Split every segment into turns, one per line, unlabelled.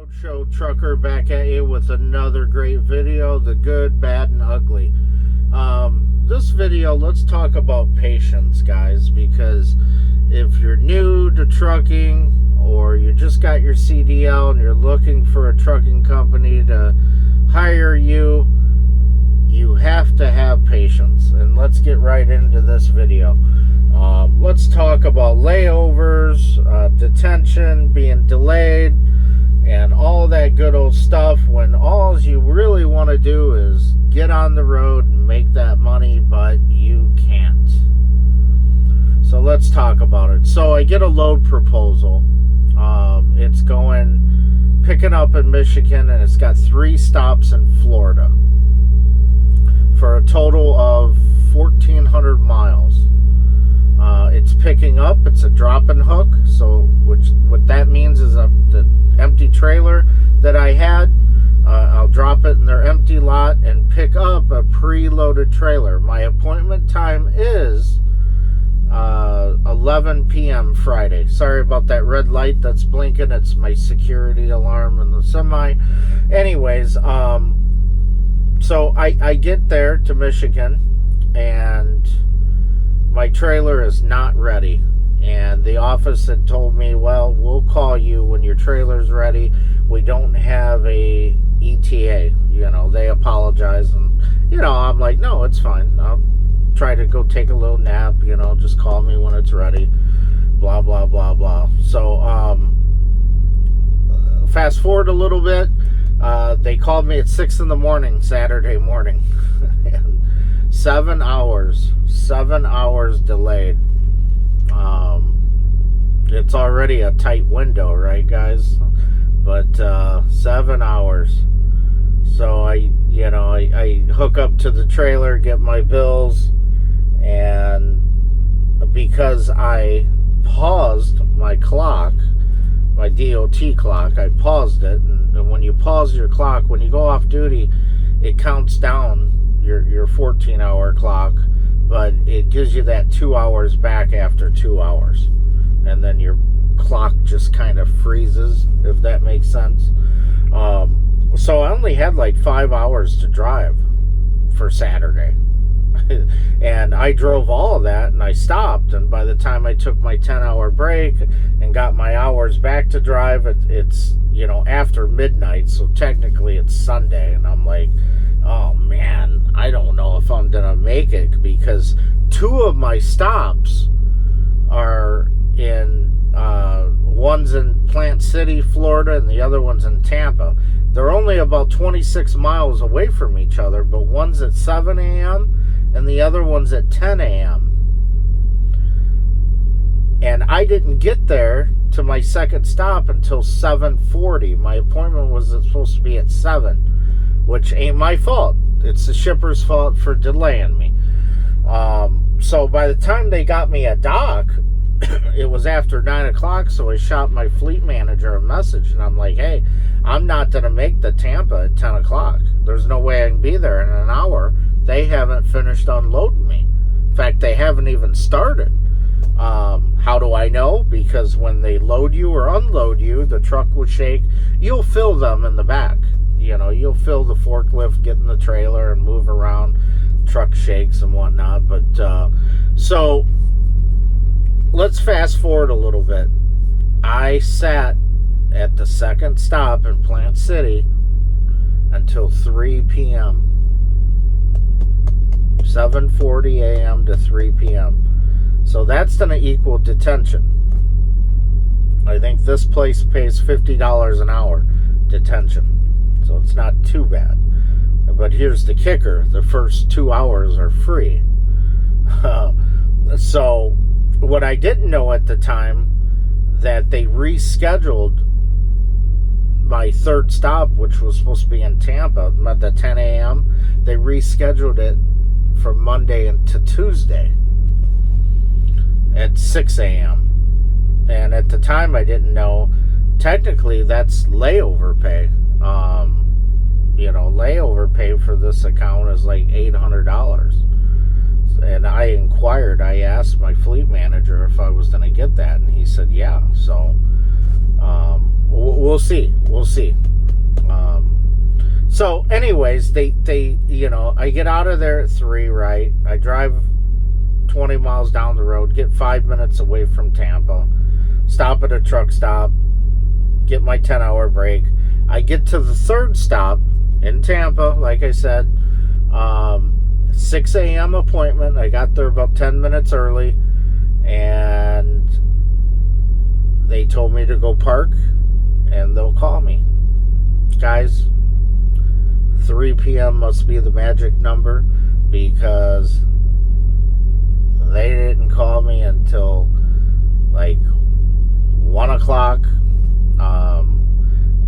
Roadshow Trucker back at you with another great video, the good, bad, and ugly. This video, let's talk about patience, guys, because if you're new to trucking or you just got your CDL and you're looking for a trucking company to hire you, you have to have patience. And let's get right into this video. Let's talk about layovers, detention, being delayed, and all that good old stuff when all you really want to do is get on the road and make that money, but you can't. So let's talk about it. So I get a load proposal. It's picking up in Michigan, and it's got 3 stops in Florida for a total of 1,400 miles. It's picking up. It's a drop and hook. So what that means is the empty trailer that I had, I'll drop it in their empty lot and pick up a preloaded trailer. My appointment time is 11 p.m. Friday. Sorry about that red light that's blinking. It's my security alarm in the semi. Anyways, so I get there to Michigan, and my trailer is not ready. And the office had told me, well, we'll call you when your trailer's ready. We don't have a ETA. They apologize. And, I'm like, no, it's fine. I'll try to go take a little nap. Just call me when it's ready. Blah, blah, blah, blah. So, fast forward a little bit. They called me at 6 in the morning, Saturday morning. And 7 hours delayed. It's already a tight window, right, guys? But 7 hours. So I hook up to the trailer, get my bills, and because I paused my clock, my DOT clock, I paused it, and when you pause your clock, when you go off duty, it counts down your 14-hour clock, but it gives you that 2 hours back after 2 hours, and then your clock just kind of freezes, if that makes sense. So I only had like 5 hours to drive for Saturday. And I drove all of that, and I stopped, and by the time I took my 10-hour break and got my hours back to drive, it's after midnight, so technically it's Sunday, and I'm like, oh man, I don't know if I'm gonna make it, because 2 of my stops are one's in Plant City, Florida, and the other one's in Tampa. They're only about 26 miles away from each other, but one's at 7 a.m. and the other one's at 10 a.m. And I didn't get there to my second stop until 7:40. My appointment was supposed to be at 7, which ain't my fault. It's the shipper's fault for delaying me. So by the time they got me a dock, it was after 9 o'clock, so I shot my fleet manager a message, and I'm like, hey, I'm not going to make the Tampa at 10 o'clock. There's no way I can be there in an hour. They haven't finished unloading me. In fact, they haven't even started. How do I know? Because when they load you or unload you, the truck will shake. You'll feel them in the back. You'll feel the forklift get in the trailer and move around. Truck shakes and whatnot. But, so let's fast forward a little bit. I sat at the second stop in Plant City until 3 p.m. 7:40 a.m. to 3 p.m. So that's going to equal detention. I think this place pays $50 an hour detention. So it's not too bad. But here's the kicker. The first 2 hours are free. So what I didn't know at the time, that they rescheduled my third stop, which was supposed to be in Tampa, at the 10 a.m. They rescheduled it from Monday into Tuesday at 6 a.m. And at the time, I didn't know. Technically, that's layover pay. Layover pay for this account is like $800. And I asked my fleet manager if I was going to get that, and he said, yeah. So We'll see. We'll see. So anyways, they I get out of there at 3, right? I drive 20 miles down the road, get 5 minutes away from Tampa, stop at a truck stop, get my 10-hour break. I get to the third stop in Tampa, like I said, 6 a.m. appointment. I got there about 10 minutes early, and they told me to go park and they'll call me. Guys, 3 p.m. must be the magic number, because they didn't call me until like 1 o'clock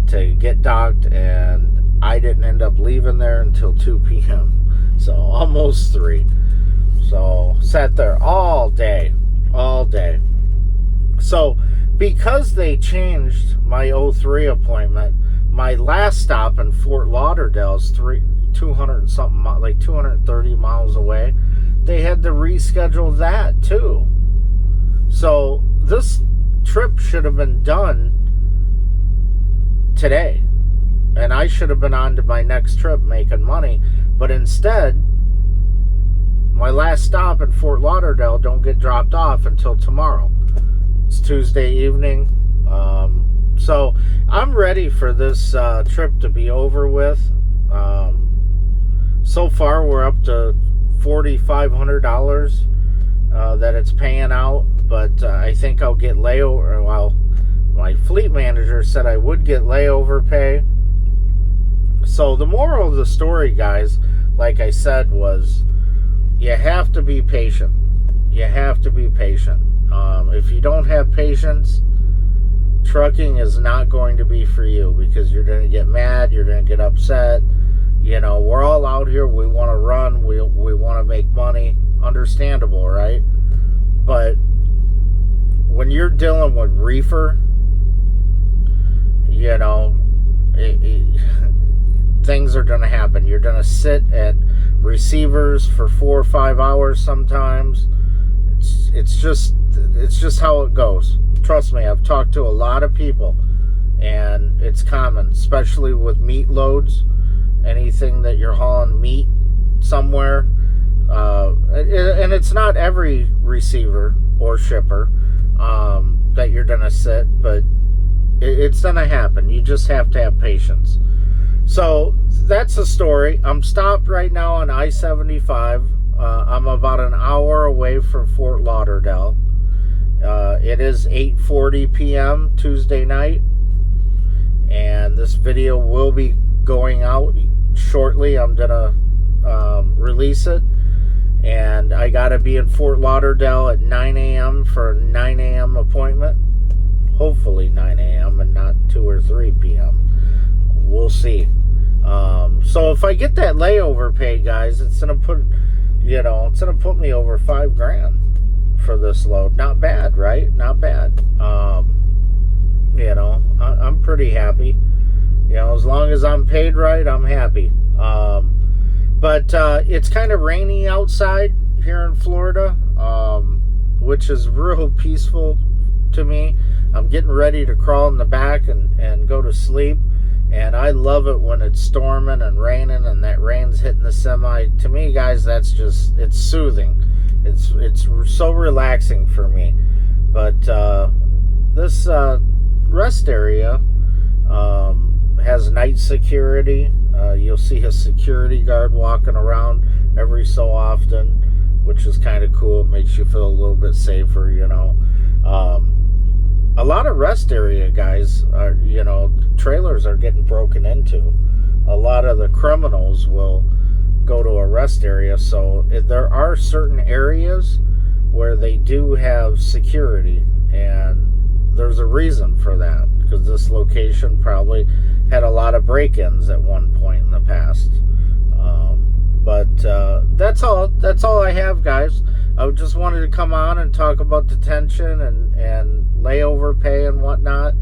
to get docked, and I didn't end up leaving there until 2 p.m. So almost 3. So sat there all day. So because they changed my 03 appointment, my last stop in Fort Lauderdale is 200 and something, like 230 miles away. They had to reschedule that too. So this trip should have been done today, and I should have been on to my next trip making money. But instead, my last stop in Fort Lauderdale don't get dropped off until tomorrow. It's Tuesday evening. So I'm ready for this trip to be over with. So far, we're up to $4,500 that it's paying out, but I think I'll get layover. Well, my fleet manager said I would get layover pay. So the moral of the story, guys, like I said, was you have to be patient. You have to be patient. If you don't have patience, trucking is not going to be for you, because you're going to get mad, you're going to get upset. We're all out here, we want to run, we want to make money. Understandable, right? But when you're dealing with reefer, things are going to happen. You're going to sit at receivers for 4 or 5 hours sometimes. It's just how it goes. Trust me, I've talked to a lot of people, and it's common, especially with meat loads. Anything that you're hauling meat somewhere, and it's not every receiver or shipper that you're gonna sit, but it's gonna happen. You just have to have patience. So that's the story. I'm stopped right now on I-75. I'm about an hour away from Fort Lauderdale. It is 8:40 p.m. Tuesday night, and this video will be going out shortly. I'm gonna release it, and I gotta be in Fort Lauderdale at 9 a.m. for a 9 a.m. appointment. Hopefully 9 a.m. and not 2 or 3 p.m. We'll see. So if I get that layover pay, guys, it's gonna put me over $5,000 for this load. Not bad, right? Not bad. I'm pretty happy. As long as I'm paid right, I'm happy. But it's kind of rainy outside here in Florida, which is real peaceful to me. I'm getting ready to crawl in the back and go to sleep. And I love it when it's storming and raining and that rain's hitting the semi. To me, guys, it's soothing. It's so relaxing for me. But this rest area has night security. You'll see a security guard walking around every so often, which is kind of cool. It makes you feel a little bit safer, A lot of rest area guys are, trailers are getting broken into. A lot of the criminals will go to a rest area. So there are certain areas where they do have security, and there's a reason for that, because this location probably had a lot of break-ins at one point in the past. But that's all I have, guys. I just wanted to come on and talk about detention and layover pay and whatnot.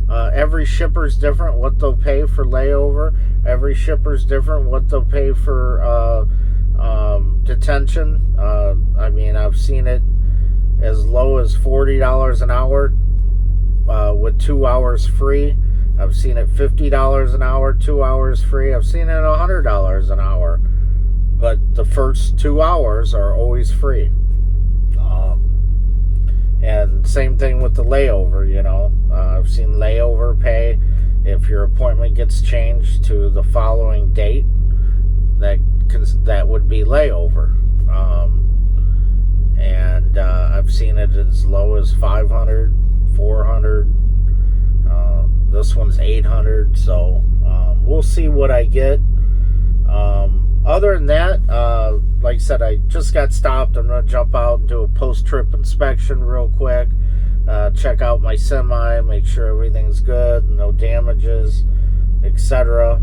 Every shipper's different what they'll pay for layover. Every shipper's different what they'll pay for detention. I've seen it as low as $40 an hour with 2 hours free. I've seen it $50 an hour, 2 hours free. I've seen it $100 an hour, but the first 2 hours are always free. And same thing with the layover, you know. I've seen layover pay if your appointment gets changed to the following date. That would be layover. And I've seen it as low as 500, 400. This one's 800. So we'll see what I get. Other than that, like I said, I just got stopped. I'm going to jump out and do a post-trip inspection real quick. Check out my semi, make sure everything's good, no damages, etc.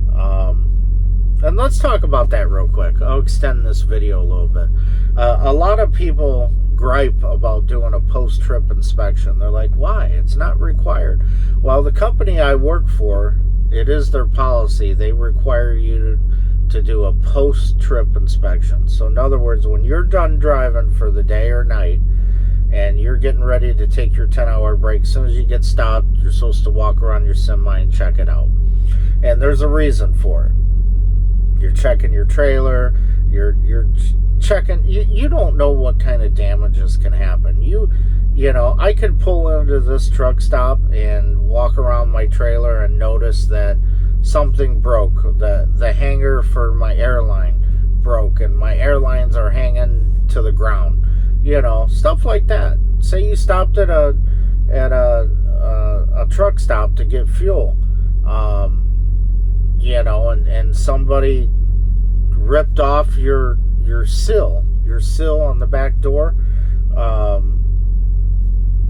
And let's talk about that real quick. I'll extend this video a little bit. A lot of people gripe about doing a post-trip inspection. They're like, why? It's not required. Well, the company I work for, it is their policy. They require you to do a post-trip inspection. So in other words, when you're done driving for the day or night and you're getting ready to take your 10-hour break, as soon as you get stopped, you're supposed to walk around your semi and check it out. And there's a reason for it. You're checking your trailer, you're checking, you don't know what kind of damages can happen. You know, I could pull into this truck stop and walk around my trailer and notice that something broke. The hanger for my airline broke and my airlines are hanging to the ground. You know, stuff like that. Say you stopped at a truck stop to get fuel. You know, and somebody ripped off your sill on the back door.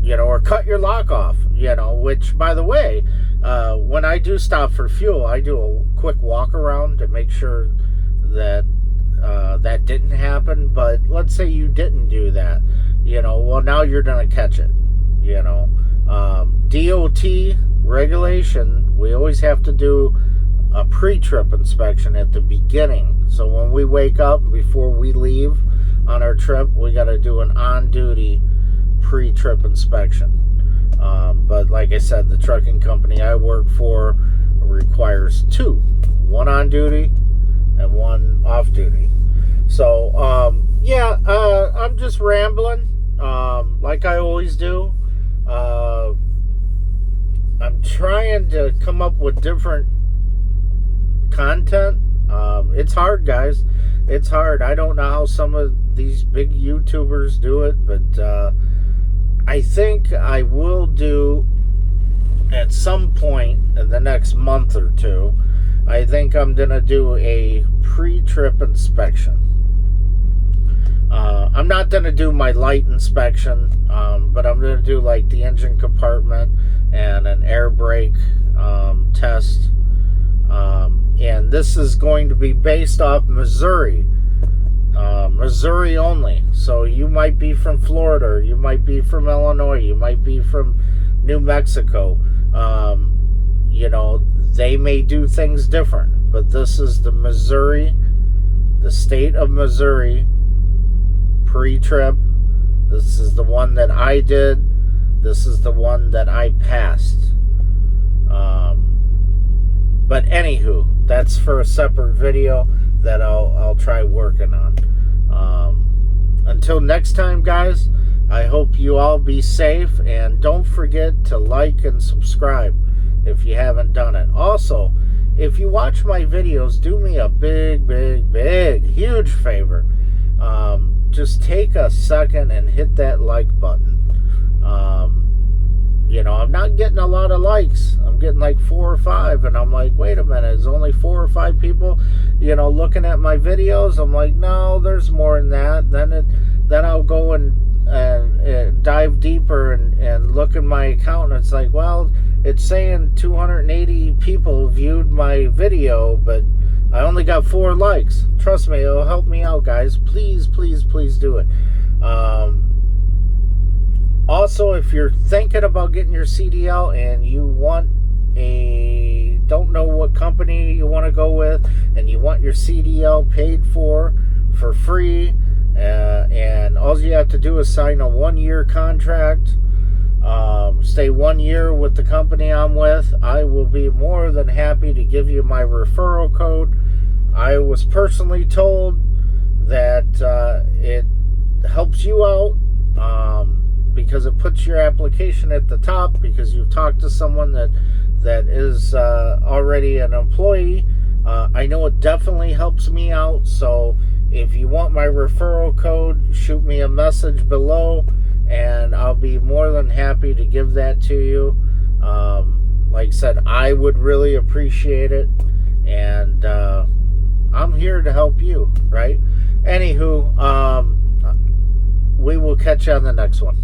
You know, or cut your lock off, you know, which, by the way, when I do stop for fuel, I do a quick walk around to make sure that that didn't happen. But let's say you didn't do that, you know, well, now you're going to catch it, you know. DOT regulation, we always have to do a pre-trip inspection at the beginning. So when we wake up, before we leave on our trip, we got to do an on-duty pre-trip inspection. But like I said, the trucking company I work for requires two, one on duty and one off duty. So yeah, I'm just rambling like I always do. I'm trying to come up with different content. It's hard, guys. It's hard. I don't know how some of these big YouTubers do it, but I think I will do at some point in the next month or two. I think I'm gonna do a pre-trip inspection. I'm not gonna do my light inspection, but I'm gonna do like the engine compartment and an air brake test. And this is going to be based off Missouri. Missouri only. So you might be from Florida, you might be from Illinois, you might be from New Mexico. You know, they may do things different, but this is the state of Missouri pre-trip. This is the one that I did. This is the one that I passed. But anywho, that's for a separate video that I'll try working on. Until next time, guys, I hope you all be safe, and don't forget to like and subscribe if you haven't done it. Also, if you watch my videos, do me a big, huge favor. Just take a second and hit that like button. You know, I'm not getting a lot of likes. I'm getting like 4 or 5, and I'm like, wait a minute, there's only 4 or 5 people, you know, looking at my videos. I'm like, no, there's more than that. Then I'll go and dive deeper and look at my account, and it's like, well, it's saying 280 people viewed my video, but I only got 4 likes. Trust me, it'll help me out, guys. Please do it. Also, if you're thinking about getting your CDL and you don't know what company you want to go with, and you want your CDL paid for free, and all you have to do is sign a 1-year contract, stay 1 year with the company I'm with, I will be more than happy to give you my referral code. I was personally told that it helps you out because it puts your application at the top because you've talked to someone that is already an employee. I know it definitely helps me out, so if you want my referral code, shoot me a message below, and I'll be more than happy to give that to you. Like I said, I would really appreciate it, and I'm here to help you, right? Anywho, we will catch you on the next one.